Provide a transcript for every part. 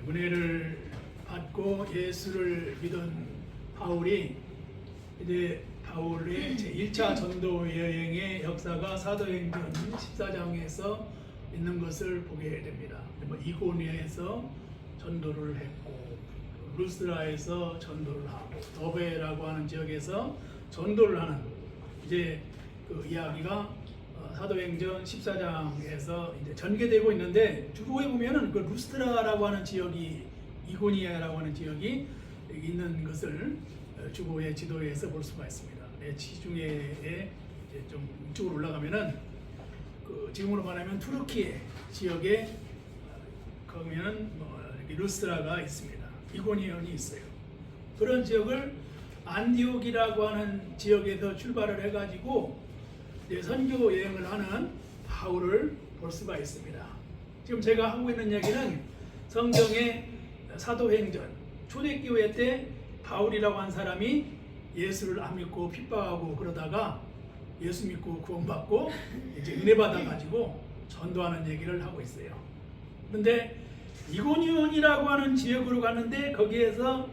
은혜를 받고 예수를 믿은 바울이 이제 바울의 제1차 전도 여행의 역사가 사도행전 14장에서 있는 것을 보게 됩니다. 이고니아에서 전도를 했고 루스라에서 전도를 하고 더베라고 하는 지역에서 전도를 하는 이제 그 이야기가 사도행전 14장에서 이제 전개되고 있는데 주로에 보면은 그 루스트라라고 하는 지역이 이고니아라고 하는 지역이 있는 것을 주보의 지도에서 볼 수가 있습니다. 지중해에 좀 이쪽으로 올라가면은 그 지금으로 말하면 투르키에 지역에 가면은 루스트라가 있습니다. 이고니온이 있어요. 그런 지역을 안디옥이라고 하는 지역에서 출발을 해가지고 선교 여행을 하는 바울을 볼 수가 있습니다. 지금 제가 하고 있는 이야기는 성경의 사도행전 초대교회 때 바울이라고 한 사람이 예수를 안 믿고 핍박하고 그러다가 예수 믿고 구원받고 이제 은혜 받아가지고 전도하는 얘기를 하고 있어요. 그런데 이고니온이라고 하는 지역으로 갔는데 거기에서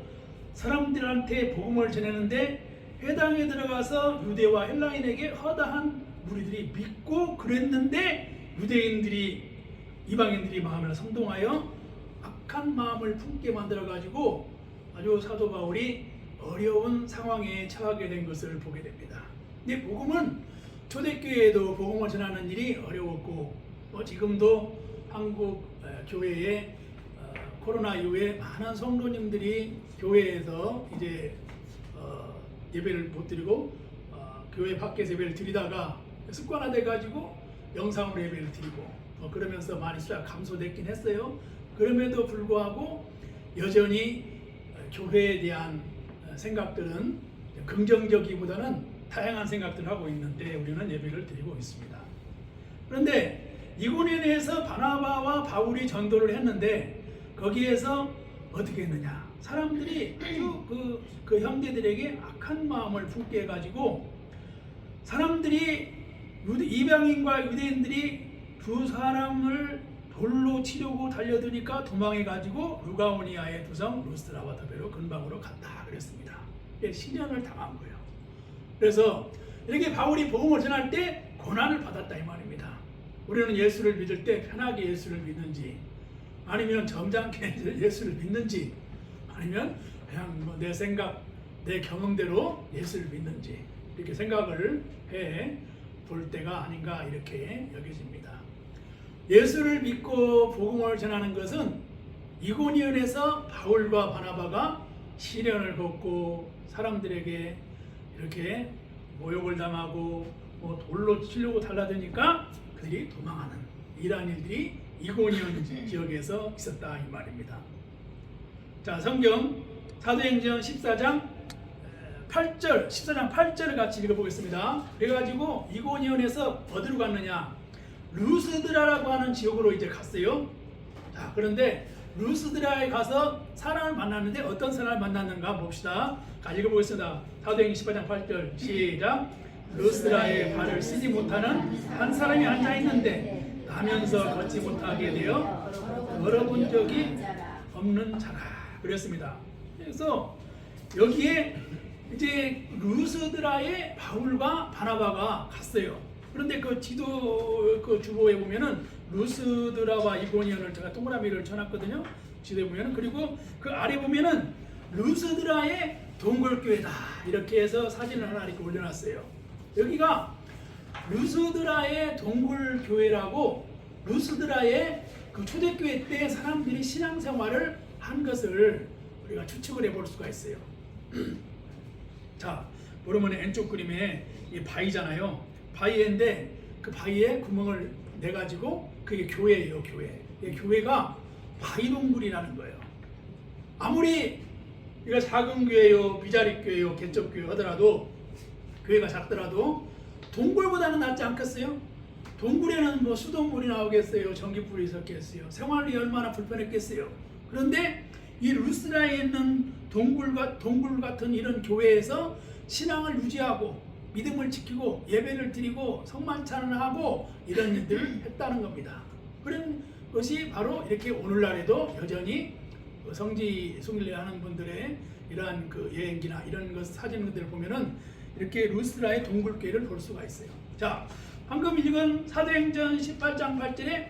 사람들한테 복음을 전했는데 회당에 들어가서 유대와 헬라인에게 허다한 무리들이 믿고 그랬는데 유대인들이 이방인들이 마음을 선동하여 악한 마음을 품게 만들어 가지고 아주 사도 바울이 어려운 상황에 처하게 된 것을 보게 됩니다. 근데 복음은 초대교회에도 복음을 전하는 일이 어려웠고 지금도 한국 교회에 코로나 이후에 많은 성도님들이 교회에서 이제 예배를 못 드리고 교회 밖에서 예배를 드리다가 습관화돼 가지고 영상으로 예배를 드리고 그러면서 많이 숫자가 감소됐긴 했어요. 그럼에도 불구하고 여전히 교회에 대한 생각들은 긍정적이보다는 다양한 생각들을 하고 있는데 우리는 예배를 드리고 있습니다. 그런데 이고니온에서 바나바와 바울이 전도를 했는데 거기에서 어떻게 했느냐? 사람들이 아주 그 형제들에게 악한 마음을 품게 해가지고 사람들이 이방인과 유대인들이 두 사람을 돌로 치려고 달려드니까 도망해가지고 루가오니아의 두성 루스트라와 더베로 근방으로 갔다 그랬습니다. 시련을 당한 거예요. 그래서 이렇게 바울이 복음을 전할 때 고난을 받았다 이 말입니다. 우리는 예수를 믿을 때 편하게 예수를 믿는지 아니면 점잖게 예수를 믿는지 아니면 그냥 내 생각, 내 경험대로 예수를 믿는지 이렇게 생각을 해 볼 때가 아닌가 이렇게 여겨집니다. 예수를 믿고 복음을 전하는 것은 이고니온에서 바울과 바나바가 시련을 겪고 사람들에게 이렇게 모욕을 당하고 돌로 치려고 달라드니까 그들이 도망하는 이러한 일들이 이고니온 지역에서 있었다 이 말입니다. 자, 성경 사도행전 14장 8절을 같이 읽어보겠습니다. 그래가지고 이고니온에서 어디로 갔느냐? 루스드라라고 하는 지역으로 이제 갔어요. 자, 그런데 루스드라에 가서 사람을 만났는데 어떤 사람을 만났는가 봅시다. 같이 읽어보겠습니다. 사도행전 18장 8절 시작. 루스드라에 발을 쓰지 못하는 한 사람이 앉아있는데 나면서 걷지 못하게 되어 걸어본 적이 없는 자라 그랬습니다. 그래서 여기에 이제 루스드라에 바울과 바나바가 갔어요. 그런데 그 지도 그 주보에 보면은 루스드라와 이고니온을 제가 동그라미를 쳐놨거든요. 지도에 보면은 그리고 그 아래 보면은 루스드라의 동굴교회다 이렇게 해서 사진을 하나 이렇게 올려놨어요. 여기가 루스드라의 동굴교회라고 루스드라의 그 초대교회 때 사람들이 신앙생활을 한 것을 우리가 추측을 해볼 수가 있어요. 자, 보면 왼쪽 그림에 이 바위잖아요. 바위인데 그 바위에 구멍을 내가지고 그게 교회예요. 교회가 바위동굴이라는 거예요. 아무리 이거 작은 교회요, 비자리 교회요, 개척 교회 하더라도 교회가 작더라도 동굴보다는 낫지 않겠어요? 동굴에는 수돗물이 나오겠어요? 전기불이 있었겠어요? 생활이 얼마나 불편했겠어요? 그런데 이 루스라에 있는 동굴 같은 이런 교회에서 신앙을 유지하고 믿음을 지키고 예배를 드리고 성만찬을 하고 이런 일들을 했다는 겁니다. 그런 것이 바로 이렇게 오늘날에도 여전히 성지 순례 하는 분들의 이러한 그 여행기나 이런 것 사진들을 보면은 이렇게 루스드라의 동굴교회를 볼 수가 있어요. 자, 방금 읽은 사도행전 18장 8절에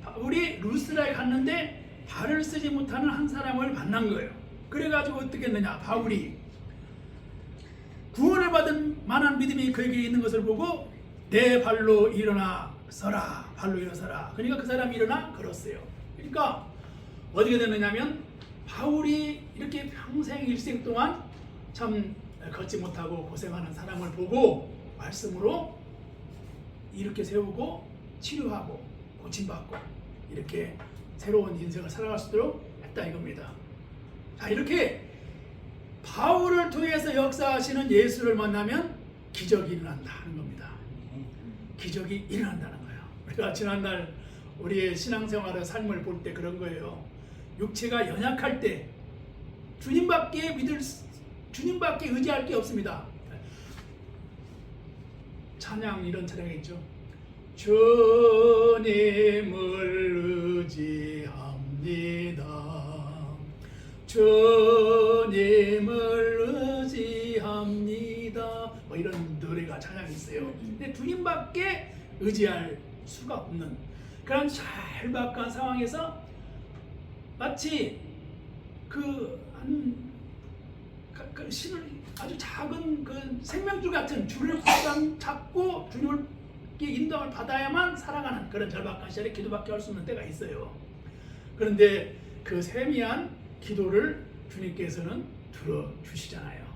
바울이 루스드라에 갔는데 발을 쓰지 못하는 한 사람을 만난 거예요. 그래가지고 어떻게 했느냐? 바울이 구원을 받은 만한 믿음이 그에게 있는 것을 보고 내 발로 일어나 서라, 발로 일어서라. 그러니까 그 사람이 일어나 걸었어요. 그러니까 어떻게 되느냐면 바울이 이렇게 평생 일생 동안 참 걷지 못하고 고생하는 사람을 보고 말씀으로 이렇게 세우고 치료하고 고침받고 이렇게 새로운 인생을 살아갈 수 있도록 했다 이겁니다. 자, 이렇게 바울을 통해서 역사하시는 예수를 만나면 기적이 일어난다는 겁니다. 기적이 일어난다는 거예요. 우리가 지난날 우리의 신앙생활의 삶을 볼 때 그런 거예요. 육체가 연약할 때 주님밖에 의지할 게 없습니다. 찬양, 이런 찬양이 있죠. 주님을 의지합니다. 주님을 의지합니다. 뭐 이런 노래가 찬양이 있어요. 근데 주님밖에 의지할 수가 없는 그런 절박한 상황에서 마치 신을 아주 작은 그 생명줄 같은 줄을 잡고 주님께 인도를 받아야만 살아가는 그런 절박한 시절에 기도밖에 할 수 없는 때가 있어요. 그런데 그 세미한 기도를 주님께서는 들어주시잖아요.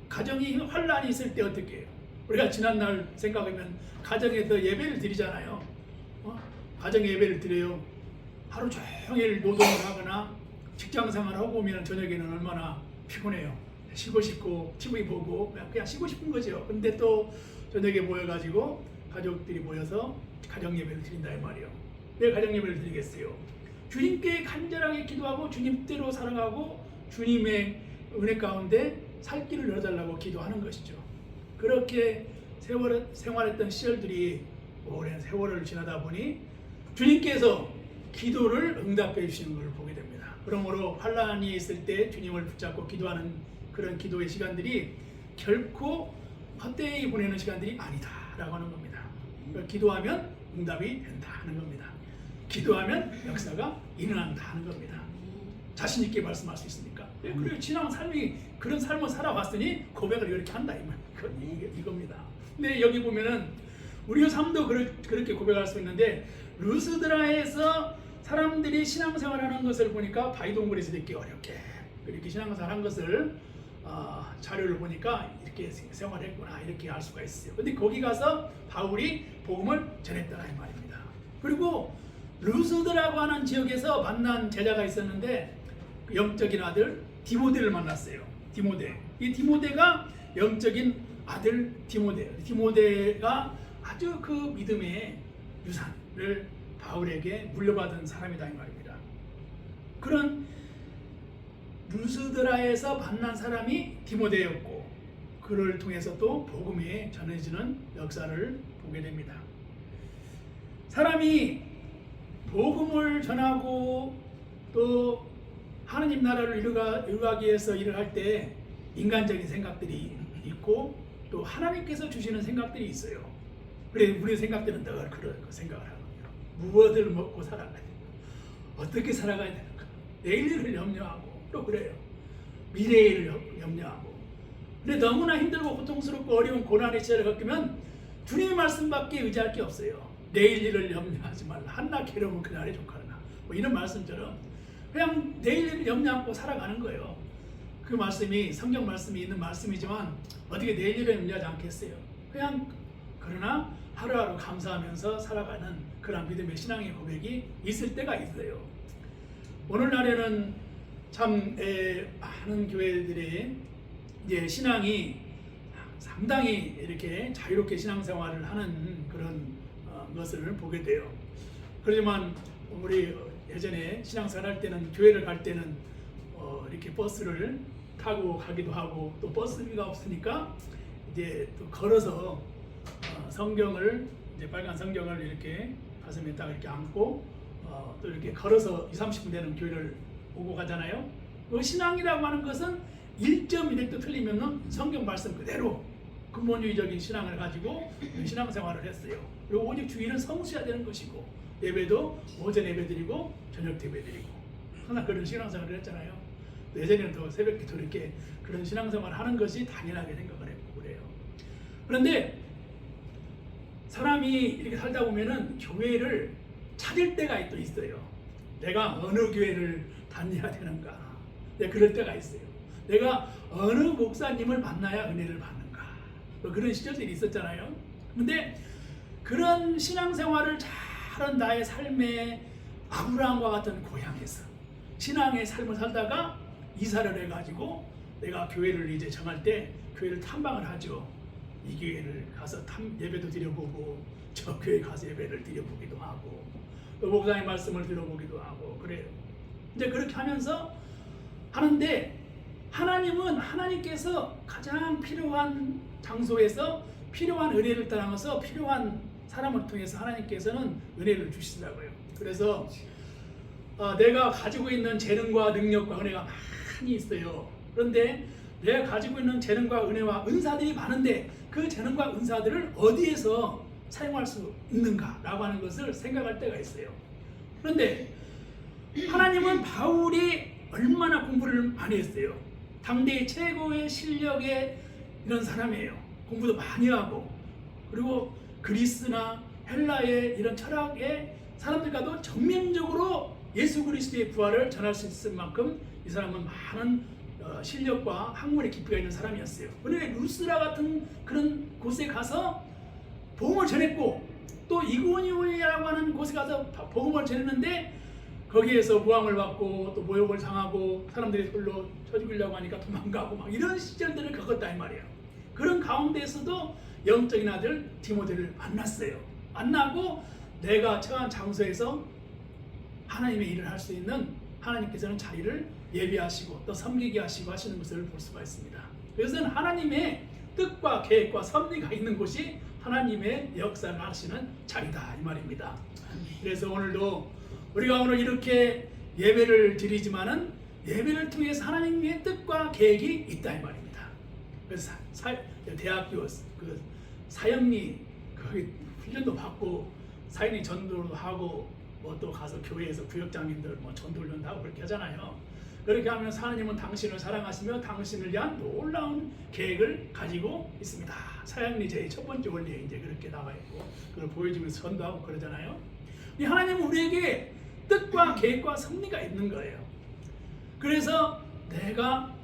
가정이 환란이 있을 때 어떻게 해요? 우리가 지난날 생각하면 가정에서 예배를 드리잖아요. 가정 예배를 드려요. 하루 종일 노동을 하거나 직장생활을 하고 오면 저녁에는 얼마나 피곤해요. 쉬고 싶고 TV 보고 그냥 쉬고 싶은 거죠. 근데 또 저녁에 모여가지고 가족들이 모여서 가정 예배를 드린다 이 말이에요. 왜 가정 예배를 드리겠어요? 주님께 간절하게 기도하고 주님대로 살아가고 주님의 은혜 가운데 살 길을 열어달라고 기도하는 것이죠. 그렇게 생활했던 시절들이 오랜 세월을 지나다 보니 주님께서 기도를 응답해 주시는 걸 보게 됩니다. 그러므로 환란이 있을 때 주님을 붙잡고 기도하는 그런 기도의 시간들이 결코 헛되이 보내는 시간들이 아니다라고 하는 겁니다. 기도하면 응답이 된다 하는 겁니다. 기도하면 역사가 일어난다 하는 겁니다. 자신 있게 말씀할 수 있습니까? 그리고 신앙 삶이 그런 삶을 살아왔으니 고백을 이렇게 한다 이겁니다. 근데 여기 보면은 우리의 삶도 그렇게 고백할 수 있는데 루스드라에서 사람들이 신앙생활하는 것을 보니까 바위동굴에서 이렇게 어렵게 이렇게 신앙생활한 것을 자료를 보니까 이렇게 생활했구나 이렇게 알 수가 있어요. 근데 거기 가서 바울이 복음을 전했더라 이 말입니다. 그리고 루스드라고 하는 지역에서 만난 제자가 있었는데 영적인 아들 디모데를 만났어요. 디모데. 이 디모데가 영적인 아들 디모데가 아주 그 믿음의 유산을 바울에게 물려받은 사람이다 이 말입니다. 그런 루스드라에서 만난 사람이 디모데였고 그를 통해서 또 복음이 전해지는 역사를 보게 됩니다. 사람이 복음을 전하고 또 하나님 나라를 이루기 위해서 일을 할 때 인간적인 생각들이 있고 또 하나님께서 주시는 생각들이 있어요. 그래 우리의 생각들은 늘 그런 생각을 하거든요. 무엇을 먹고 살아가야 되는가? 어떻게 살아가야 되는가? 내일을 염려하고 또 그래요. 미래를 염려하고. 근데 너무나 힘들고 고통스럽고 어려운 고난의 시절을 겪으면 주님의 말씀밖에 의지할 게 없어요. 내일 일을 염려하지 말라. 한나 괴로우면 그날에 족하나. 뭐 이런 말씀처럼 그냥 내일 일을 염려 않고 살아가는 거예요. 그 말씀이 성경 말씀이 있는 말씀이지만 어떻게 내일 일을 염려하지 않겠어요? 그냥 그러나 하루하루 감사하면서 살아가는 그런 믿음의 신앙의 고백이 있을 때가 있어요. 오늘날에는 참 많은 교회들이 이제 신앙이 상당히 이렇게 자유롭게 신앙생활을 하는 그런 것을 보게 돼요. 그렇지만 우리 예전에 신앙생활 할 때는 교회를 갈 때는 이렇게 버스를 타고 가기도 하고 또 버스비가 없으니까 이제 또 걸어서 성경을 이제 빨간 성경을 이렇게 가슴에 딱 이렇게 안고 또 이렇게 걸어서 20-30분 되는 교회를 오고 가잖아요. 그 신앙이라고 하는 것은 1.1도 틀리면 성경 말씀 그대로 근본주의적인 신앙을 가지고 신앙생활을 했어요. 그리고 오직 주일은 성수해야 되는 것이고 예배도 오전 예배 드리고 저녁 예배 드리고 항상 그런 신앙생활을 했잖아요. 예전에는 또 새벽기도 이렇게 그런 신앙생활을 하는 것이 당연하게 생각을 했고 그래요. 그런데 사람이 이렇게 살다 보면은 교회를 찾을 때가 또 있어요. 내가 어느 교회를 다녀야 되는가. 그럴 때가 있어요. 내가 어느 목사님을 만나야 은혜를 받는가. 그런 시절들이 있었잖아요. 근데 그런 신앙생활을 잘한 나의 삶의 아브라함과 같은 고향에서 신앙의 삶을 살다가 이사를 해가지고 내가 교회를 이제 정할 때 교회를 탐방을 하죠. 이 교회를 가서 예배도 드려보고 저 교회 가서 예배를 드려보기도 하고 또 목사님 말씀을 들어보기도 하고 그래요. 이제 그렇게 하면서 하는데 하나님은 하나님께서 가장 필요한 장소에서 필요한 은혜를 따라서 필요한 사람을 통해서 하나님께서는 은혜를 주시더라고요. 그래서 내가 가지고 있는 재능과 능력과 은혜가 많이 있어요. 그런데 내가 가지고 있는 재능과 은혜와 은사들이 많은데 그 재능과 은사들을 어디에서 사용할 수 있는가라고 하는 것을 생각할 때가 있어요. 그런데 하나님은 바울이 얼마나 공부를 많이 했어요. 당대의 최고의 실력의 이런 사람이에요. 공부도 많이 하고 그리고 그리스나 헬라의 이런 철학의 사람들과도 전면적으로 예수 그리스도의 부활을 전할 수 있을 만큼 이 사람은 많은 실력과 학문의 깊이가 있는 사람이었어요. 그런데 루스라 같은 그런 곳에 가서 복음을 전했고 또 이고니온이라고 하는 곳에 가서 복음을 전했는데 거기에서 모함을 받고 또 모욕을 당하고 사람들이 돌로 쳐 죽이려고 하니까 도망가고 막 이런 시절들을 겪었다 이 말이에요. 그런 가운데에서도 영적인 아들 디모데를 만났어요. 만나고 내가 처한 장소에서 하나님의 일을 할 수 있는 하나님께서는 자리를 예비하시고 또 섬기게 하시고 하시는 것을 볼 수가 있습니다. 그것은 하나님의 뜻과 계획과 섭리가 있는 곳이 하나님의 역사를 하시는 자리다 이 말입니다. 그래서 오늘도 우리가 오늘 이렇게 예배를 드리지만은 예배를 통해서 하나님의 뜻과 계획이 있다 이 말입니다. 그래서 대학교 그 사역리 거기 훈련도 받고 사역리 전도도 하고 뭐 또 가서 교회에서 구역장님들 뭐 전도훈련도 하고 그렇게 하잖아요. 그렇게 하면서 하나님은 당신을 사랑하시며 당신을 위한 놀라운 계획을 가지고 있습니다. 사역리 제 첫 번째 원리에 이제 그렇게 나와 있고 그걸 보여주면서 전도하고 그러잖아요. 이 하나님은 우리에게 뜻과 계획과 섭리가 있는 거예요. 그래서 내가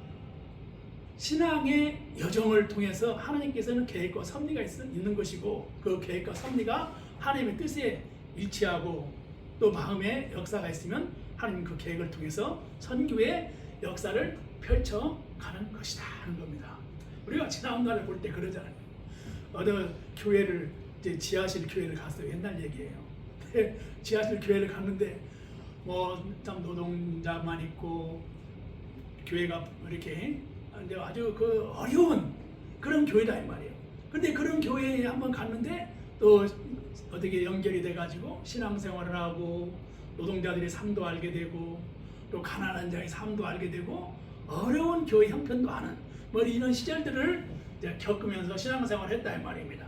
신앙의 여정을 통해서 하나님께서는 계획과 섭리가 있는 것이고 그 계획과 섭리가 하나님의 뜻에 일치하고 또 마음의 역사가 있으면 하나님 그 계획을 통해서 선교의 역사를 펼쳐가는 것이다 하는 겁니다. 우리가 지나온 날을 볼 때 그러잖아요. 어느 교회를 이제 지하실 교회를 갔어요. 옛날 얘기예요. 지하실 교회를 갔는데 뭐 참 노동자만 있고 교회가 이렇게 아주 그 어려운 그런 교회다 이 말이에요. 근데 그런 교회에 한번 갔는데 또 어떻게 연결이 돼가지고 신앙생활을 하고 노동자들의 삶도 알게 되고 또 가난한 자의 삶도 알게 되고 어려운 교회 형편도 아는 뭐 이런 시절들을 이제 겪으면서 신앙생활을 했다 이 말입니다.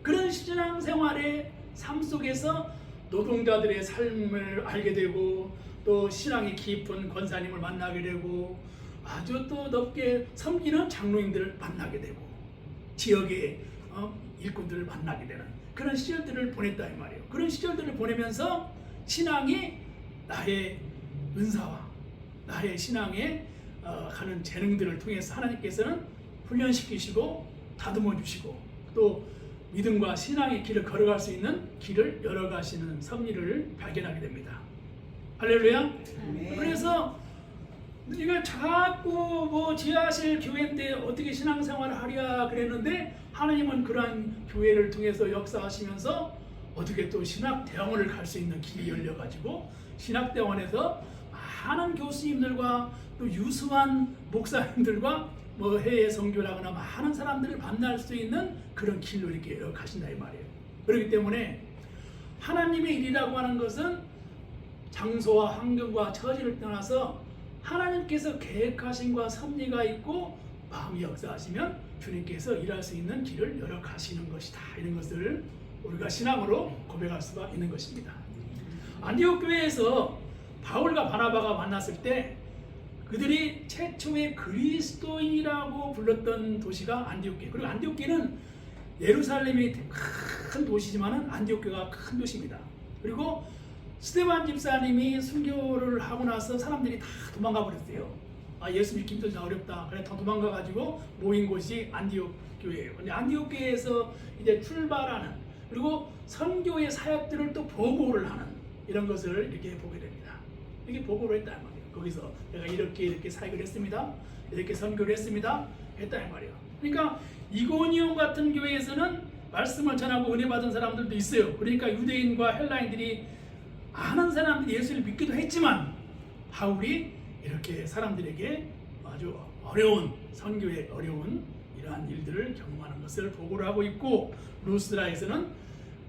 그런 신앙생활의 삶 속에서 노동자들의 삶을 알게 되고 또 신앙이 깊은 권사님을 만나게 되고 아주 또 높게 섬기는 장로님들을 만나게 되고 지역의 일꾼들을 만나게 되는 그런 시절들을 보냈다 이 말이에요. 그런 시절들을 보내면서 신앙이 나의 은사와 나의 신앙에 가는 재능들을 통해서 하나님께서는 훈련시키시고 다듬어 주시고 또 믿음과 신앙의 길을 걸어갈 수 있는 길을 열어가시는 섭리를 발견하게 됩니다. 할렐루야. 네. 그래서 이걸 자꾸 뭐 지하실 교회인데 어떻게 신앙생활을 하랴 그랬는데 하나님은 그러한 교회를 통해서 역사하시면서 어떻게 또 신학대학원을 갈 수 있는 길이 열려가지고 신학대학원에서 많은 교수님들과 또 유수한 목사님들과 뭐 해외 선교라거나 많은 사람들을 만날 수 있는 그런 길로 이렇게 가신다 이 말이에요. 그렇기 때문에 하나님의 일이라고 하는 것은 장소와 환경과 처지를 떠나서 하나님께서 계획하심과 섭리가 있고 마음이 역사하시면 주님께서 일할 수 있는 길을 열어 가시는 것이다. 이런 것을 우리가 신앙으로 고백할 수가 있는 것입니다. 안디옥 교회에서 바울과 바나바가 만났을 때 그들이 최초의 그리스도인이라고 불렀던 도시가 안디옥교회. 그리고 안디옥교회는 예루살렘이 큰 도시지만은 안디옥교회가 큰 도시입니다. 그리고 스데반 집사님이 순교를 하고 나서 사람들이 다 도망가 버렸어요. 예수 믿기 힘들다, 어렵다. 그래 다 도망가 가지고 모인 곳이 안디옥 교회예요. 근데 안디옥 교회에서 이제 출발하는, 그리고 선교의 사역들을 또 보고를 하는 이런 것을 이렇게 보게 됩니다. 이게 보고를 했다는 말이에요. 거기서 내가 이렇게 사역을 했습니다. 이렇게 선교를 했습니다. 했다는 말이에요. 그러니까 이고니온 같은 교회에서는 말씀을 전하고 은혜 받은 사람들도 있어요. 그러니까 유대인과 헬라인들이 많은 사람들이 예수를 믿기도 했지만 바울이 이렇게 사람들에게 아주 어려운 선교의 어려운 이러한 일들을 경험하는 것을 보고를 하고 있고, 루스드라에서는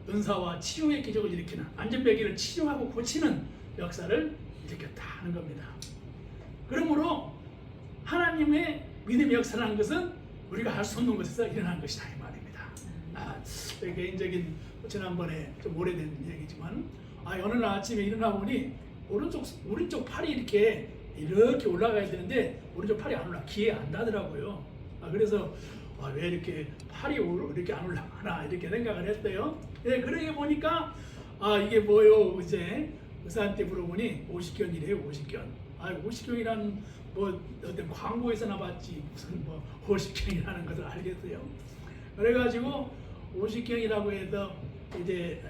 은사와 치유의 기적을 일으키는, 안전벨기를 치료하고 고치는 역사를 일으켰다 하는 겁니다. 그러므로 하나님의 믿음의 역사라는 것은 우리가 할 수 없는 곳에서 일어나는 것이다 이 말입니다. 개인적인, 지난번에 좀 오래된 얘기지만 어느 날 아침에 일어나 보니 오른쪽 팔이 이렇게 올라가야 되는데 오른쪽 팔이 안 올라, 귀에 안 닿더라고요. 그래서 왜 이렇게 팔이 이렇게 안 올라가나 이렇게 생각을 했어요. 네, 그러게 보니까 이게 뭐요? 이제 의사한테 물어보니 오십견이래요. 오십견. 오십견이란 어떤 광고에서나 봤지 무슨 오십견이라는 것을 알겠어요. 그래가지고 오십견이라고 해서 이제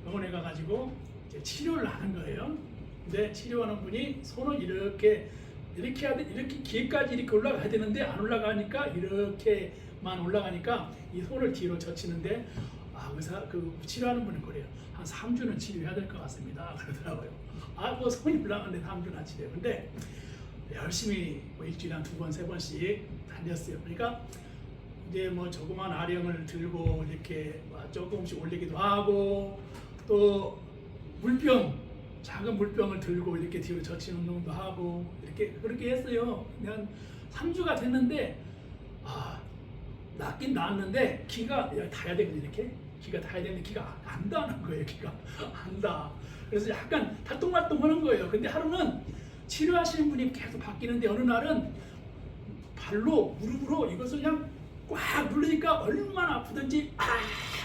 병원에 가가지고 이제 치료를 하는 거예요. 근데 치료하는 분이 손을 이렇게 귀까지 이렇게 올라가야 되는데 안 올라가니까 이렇게만 올라가니까 이 손을 뒤로 젖히는데 의사 치료하는 분은 그래요. 한 3주는 치료해야 될 것 같습니다. 그러더라고요. 손이 올라가는데 3주나 치료해요. 근데 열심히 일주일에 한 2번, 3번씩 다녔어요. 그러니까 이제 조그만 아령을 들고 이렇게 조금씩 올리기도 하고, 또 작은 물병을 들고 이렇게 뒤로 젖히는 운동도 하고 그렇게 했어요. 그냥 3주가 됐는데 낫긴 낫는데 기가 닿아야 되거든요. 이렇게 기가 닿아야 되는데 기가 안 닿는 거예요. 기가 안 닿아. 그래서 약간 달동말동 하는 거예요. 근데 하루는 치료하시는 분이 계속 바뀌는데 어느 날은 발로 무릎으로 이것을 그냥 꽉 누르니까 얼마나 아프든지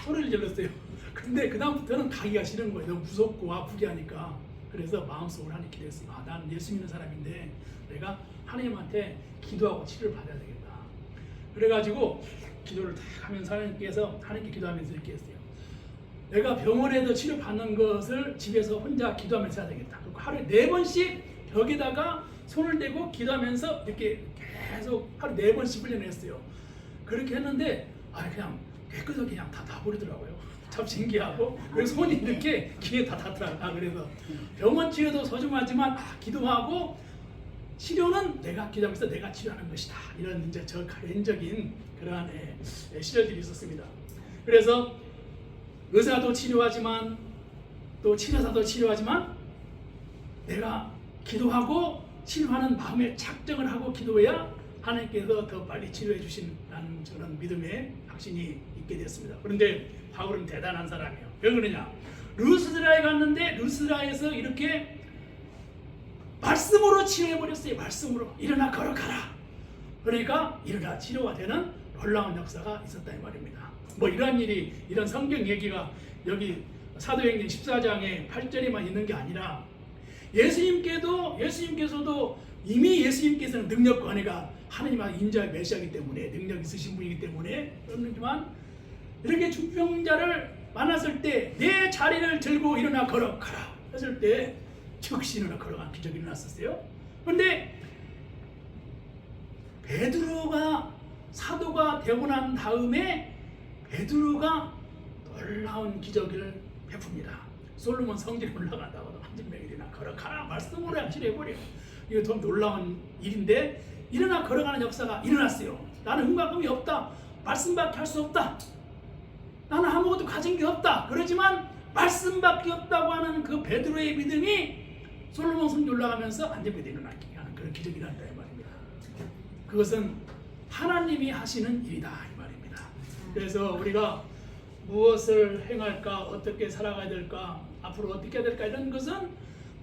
소리를 질렀어요. 근데 그 다음부터는 가기가 싫은 거예요. 너무 무섭고 아프게 하니까. 그래서 마음속으로 하나님 기도했어요. 나는 예수 믿는 사람인데 내가 하나님한테 기도하고 치료를 받아야 되겠다. 그래가지고 기도를 딱 하면서 하나님께 기도하면서 이렇게 했어요. 내가 병원에서 치료받는 것을 집에서 혼자 기도하면서 해야 되겠다. 그리고 하루에 4번씩 벽에다가 손을 대고 기도하면서 이렇게 계속 하루 4번씩 훈련했어요. 그렇게 했는데 그냥 깨끗하게 그냥 다 놔버리더라고요. 참 신기하고, 그래서 손이 이렇게 귀에 다 닿더라고요. 그래서 병원 치료도 소중하지만 기도하고 치료는 내가 기도하면서 내가 치료하는 것이다. 이런 이제 저 개인적인 그러한 시절들이 있었습니다. 그래서 의사도 치료하지만 또 치료사도 치료하지만 내가 기도하고 치료하는 마음의 작정을 하고 기도해야 하나님께서 더 빨리 치료해 주신다는 저런 믿음의 확신이 있게 됐습니다. 그런데 바울은 대단한 사람이에요. 왜 그러냐? 루스드라에 갔는데 루스드라에서 이렇게 말씀으로 치료해버렸어요. 말씀으로 일어나 걸어가라. 그러니까 일어나 치료가 되는 놀라운 역사가 있었다 이 말입니다. 이런 일이, 이런 성경 얘기가 여기 사도행전 14장에 8절에만 있는 게 아니라 예수님께서도 이미 예수님께서는 능력과 은혜가 하나님의 인자의 메시아이기 때문에 능력 있으신 분이기 때문에 그렇지만 이렇게 중병자를 만났을 때 내 자리를 들고 일어나 걸어가라 했을 때 즉시 일어나 걸어가는 기적이 일어났었어요. 그런데 베드로가 사도가 되고 난 다음에 베드로가 놀라운 기적을 베풉니다. 솔로몬 성전에 올라간다고 한진명일이나 걸어가라 말씀으로 암시해버려. 이거 더 놀라운 일인데 일어나 걸어가는 역사가 일어났어요. 나는 흥과금이 없다. 말씀밖에 할 수 없다. 나는 아무것도 가진 게 없다. 그러지만 말씀밖에 없다고 하는 그 베드로의 믿음이 솔로몬 성전 올라가면서 안전벨이 일어나게 하는 그런 기적이란다 이 말입니다. 그것은 하나님이 하시는 일이다 이 말입니다. 그래서 우리가 무엇을 행할까, 어떻게 살아가야 될까, 앞으로 어떻게 해야 될까 이런 것은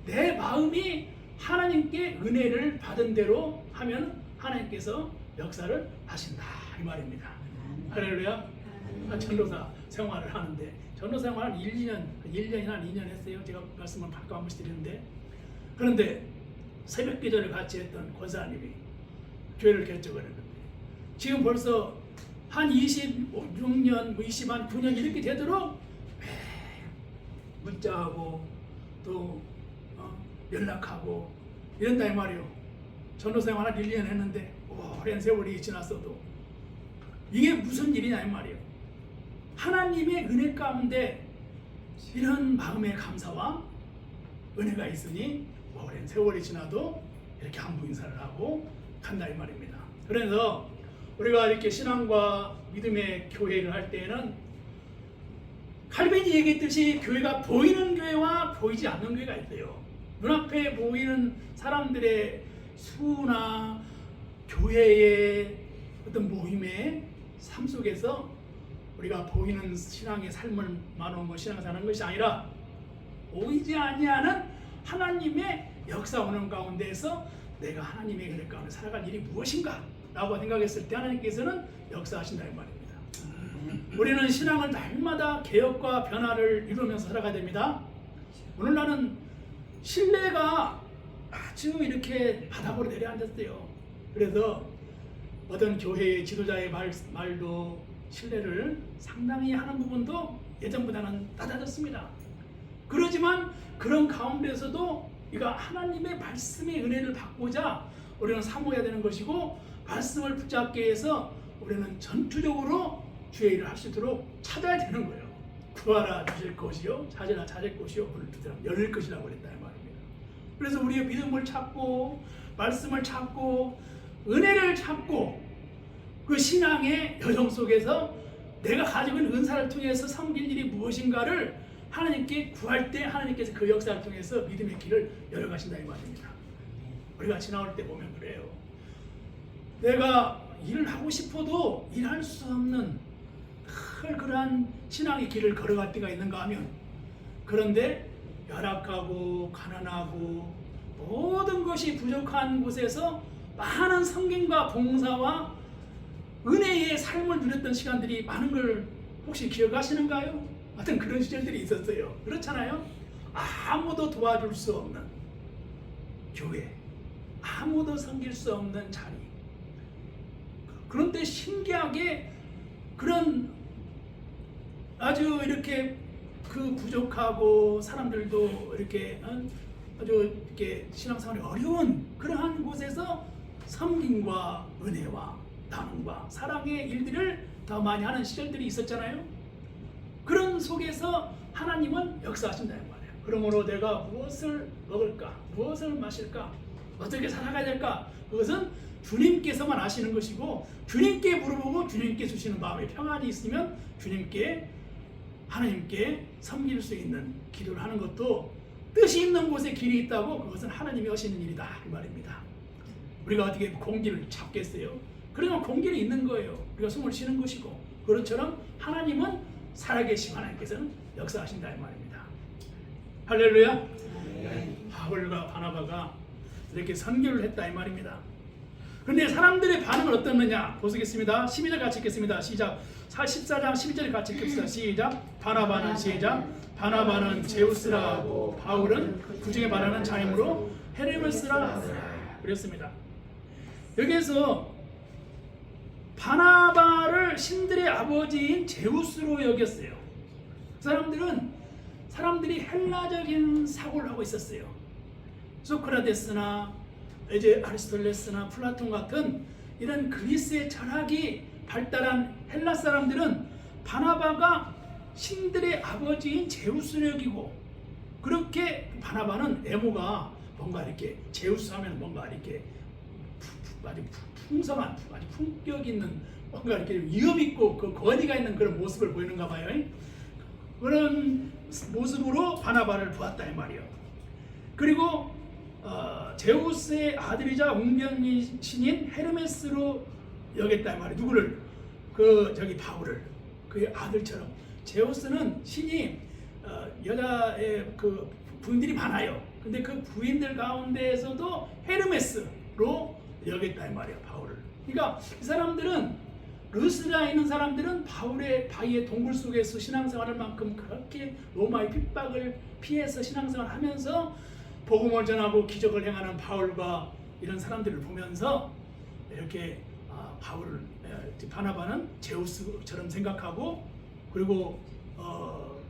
내 마음이 하나님께 은혜를 받은 대로 하면 하나님께서 역사를 하신다 이 말입니다. 할렐루야. 전도사 생활을 하는데 전도사 생활 한 1년이나 2년 했어요. 제가 말씀을 바꿔 한 번씩 드리는데, 그런데 새벽 기도를 같이 했던 권사님이 교회를 개척을 했는데 지금 벌써 한 26년, 29년 이렇게 되도록 문자하고 또 연락하고 이런다 이 말이요. 전도생활 한 1년 했는데 오랜 세월이 지났어도 이게 무슨 일이냐 이 말이요. 하나님의 은혜 가운데 이런 마음의 감사와 은혜가 있으니 오랜 세월이 지나도 이렇게 한부 인사를 하고 간다 이 말입니다. 그래서 우리가 이렇게 신앙과 믿음의 교회를 할 때에는 칼빈이 얘기했듯이 교회가 보이는 교회와 보이지 않는 교회가 있대요. 눈앞에 보이는 사람들의 수나 교회의 어떤 모임의 삶 속에서 우리가 보이는 신앙의 삶을 나누는 신앙을 사는 것이 아니라 보이지 아니하는 하나님의 역사 운영 가운데에서 내가 하나님의 은혜 가운데 살아갈 일이 무엇인가 라고 생각했을 때 하나님께서는 역사하신다 이 말입니다. 우리는 신앙을 날마다 개혁과 변화를 이루면서 살아가야 됩니다. 오늘날은 신뢰가 아주 이렇게 바닥으로 내려앉았어요. 그래서 어떤 교회의 지도자의 말도 신뢰를 상당히 하는 부분도 예전보다는 낮아졌습니다. 그러지만 그런 가운데서도 우리가 하나님의 말씀의 은혜를 받고자 우리는 사모해야 되는 것이고, 말씀을 붙잡기 위해서 우리는 전투적으로 주의 일을 할 수 있도록 찾아야 되는 거예요. 구하라 주실 것이요, 찾으라 찾을 것이요, 문을 두드려 열릴 것이라고 그랬다 이 말입니다. 그래서 우리의 믿음을 찾고 말씀을 찾고 은혜를 찾고 그 신앙의 여정 속에서 내가 가지고 있는 은사를 통해서 섬길 일이 무엇인가를 하나님께 구할 때 하나님께서 그 역사를 통해서 믿음의 길을 열어가신다 이 말입니다. 우리가 지나올 때 보면 그래요. 내가 일을 하고 싶어도 일할 수 없는 그러한 신앙의 길을 걸어갈 때가 있는가 하면, 그런데 열악하고 가난하고 모든 것이 부족한 곳에서 많은 성경과 봉사와 은혜의 삶을 누렸던 시간들이 많은 걸 혹시 기억하시는가요? 어떤 그런 시절들이 있었어요. 그렇잖아요. 아무도 도와줄 수 없는 교회, 아무도 섬길 수 없는 자리. 그런데 신기하게 그런 아주 이렇게 그 부족하고 사람들도 이렇게 아주 이렇게 신앙생활이 어려운 그러한 곳에서 섬김과 은혜와 나눔과 사랑의 일들을 더 많이 하는 시절들이 있었잖아요. 그런 속에서 하나님은 역사하신다는 말이에요. 그러므로 내가 무엇을 먹을까, 무엇을 마실까, 어떻게 살아가야 될까, 그것은 주님께서만 아시는 것이고, 주님께 물어보고 주님께 주시는 마음의 평안이 있으면 주님께, 하나님께 섬길 수 있는 기도를 하는 것도, 뜻이 있는 곳에 길이 있다고 그것은 하나님이 하시는 일이다 이 말입니다. 우리가 어떻게 공기를 잡겠어요? 그러면 공기는 있는 거예요. 우리가 숨을 쉬는 것이고, 그것처럼 하나님은 살아계신 하나님께서는 역사하신다 이 말입니다. 할렐루야. 바울과 바나바가 이렇게 선교를 했다 이 말입니다. 그런데 사람들의 반응은 어떻느냐 보시겠습니다. 12절 같이 읽겠습니다. 시작. 14장 12절 같이 읽겠습니다. 시작. 바나바는 시작. 바나바는 제우스라 하고 바울은 그 중에 말하는 자임으로 헤르메스라 하더라. 그랬습니다. 여기에서 바나바를 신들의 아버지인 제우스로 여겼어요. 사람들이 헬라적인 사고를 하고 있었어요. 소크라테스나 이제 아리스토텔레스나 플라톤 같은 이런 그리스의 철학이 발달한 헬라 사람들은 바나바가 신들의 아버지인 제우스를 여기고, 그렇게 바나바는 외모가 뭔가 이렇게 제우스 하면 뭔가 이렇게 아주 풍성한, 아주 품격 있는, 뭔가 이렇게 위험 있고 그 권위가 있는 그런 모습을 보이는가 봐요. 그런 모습으로 바나바를 보았다 이 말이에요. 그리고 제우스의 아들이자 웅변의 신인 헤르메스로 여겼다 이 말이에요. 누구를? 바울을 그의 아들처럼. 제우스는 신이 여자의 그 부인들이 많아요. 근데 그 부인들 가운데에서도 헤르메스로 여겼다 이 말이에요. 바울을. 그러니까 이 사람들은 르스라에 있는 사람들은 바울의 바위의 동굴 속에서 신앙생활할 만큼 그렇게 로마의 핍박을 피해서 신앙생활을 하면서 복음을 전하고 기적을 행하는 바울과 이런 사람들을 보면서 이렇게 바울을 바나바는 제우스처럼 생각하고 그리고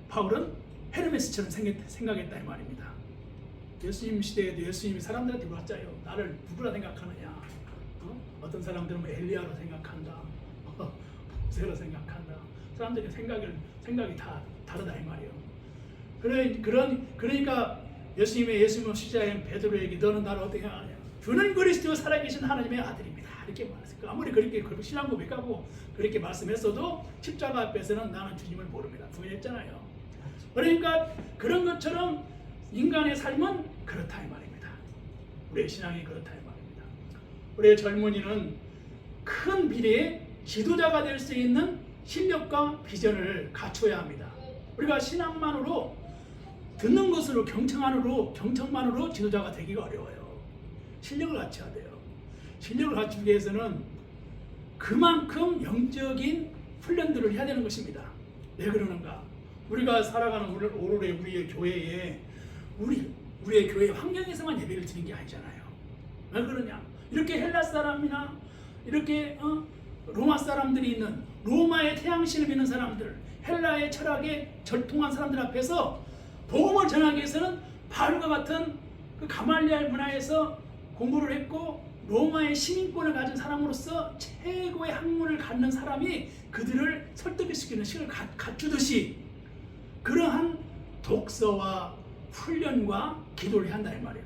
바울은 헤르메스처럼 생각했다 이 말입니다. 예수님 시대에도 예수님이 사람들한테 물었잖아요. 나를 누구라 생각하느냐? 어떤 사람들은 엘리야로 생각한다. 모세로 생각한다. 사람들의 생각이 다 다르다 이 말이에요. 그러니까 예수님의 시자인 베드로에게 너는 나를 어떻게 생각하냐? 주는 그리스도 살아계신 하나님의 아들입니다. 이렇게 말했어요. 아무리 그렇게 신앙 고백하고 그렇게 말씀했어도 십자가 앞에서는 나는 주님을 모릅니다. 부인했잖아요. 그러니까 그런 것처럼 인간의 삶은 그렇다 이 말입니다. 우리의 신앙이 그렇다 이 말입니다. 우리의 젊은이는 큰 미래에 지도자가 될 수 있는 실력과 비전을 갖춰야 합니다. 우리가 신앙만으로 듣는 것으로 경청만으로 지도자가 되기가 어려워요. 실력을 갖춰야 돼요. 실력을 갖추기 위해서는 그만큼 영적인 훈련들을 해야 되는 것입니다. 왜 그러는가? 우리가 살아가는 오늘의 우리의 교회에 우리의 교회 환경에서만 예배를 드리는 게 아니잖아요. 왜 그러냐? 이렇게 헬라 사람이나 이렇게 로마 사람들이 있는 로마의 태양신을 믿는 사람들, 헬라의 철학에 절통한 사람들 앞에서 복음을 전하기 위해서는 바울과 같은 그 가말리알 문화에서 공부를 했고 로마의 시민권을 가진 사람으로서 최고의 학문을 갖는 사람이 그들을 설득시키는 시간을 갖추듯이 그러한 독서와 훈련과 기도를 한다 이 말이에요.